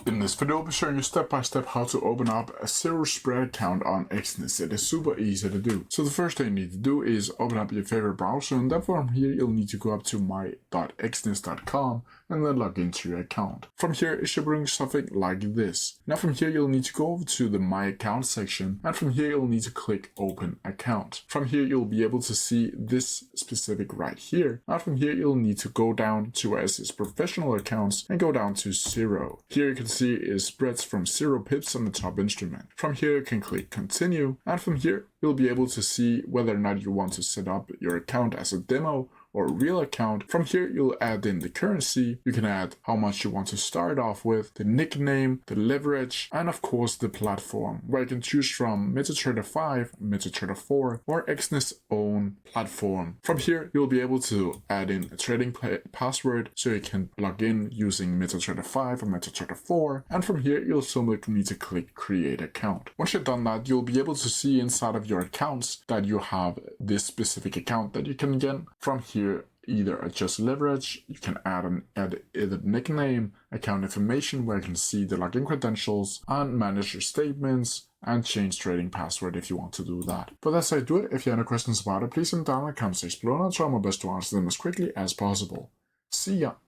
In this video, I'll be showing you step by step how to open up a zero spread account on Exness. It is super easy to do. So the first thing you need to do is open up your favorite browser, and then from here you'll need to go up to my.exness.com and then log into your account. From here it should bring something like this. Now from here you'll need to go over to the My Account section, and from here you'll need to click Open Account. From here you'll be able to see this specific right here. Now from here you'll need to go down to where it says Professional Accounts and go down to 0. Here you can see is spreads from 0 pips on the top instrument. From here you can click Continue, and from here you'll be able to see whether or not you want to set up your account as a demo or a real account. From here you'll add in the currency, you can add how much you want to start off with, the nickname, the leverage, and of course the platform, where you can choose from MetaTrader 5, MetaTrader 4, or Exness own platform. From here you'll be able to add in a trading password, so you can log in using MetaTrader 5 or MetaTrader 4, and from here you'll simply need to click Create Account. Once you've done that, you'll be able to see inside of your accounts that you have this specific account that you can get. From here either adjust leverage, you can add either nickname, account information where you can see the login credentials, and manage your statements and change trading password if you want to do that. But that's how you do it. If you have any questions about it, please send them down in the comment section below, and I'll try my best to answer them as quickly as possible. See ya!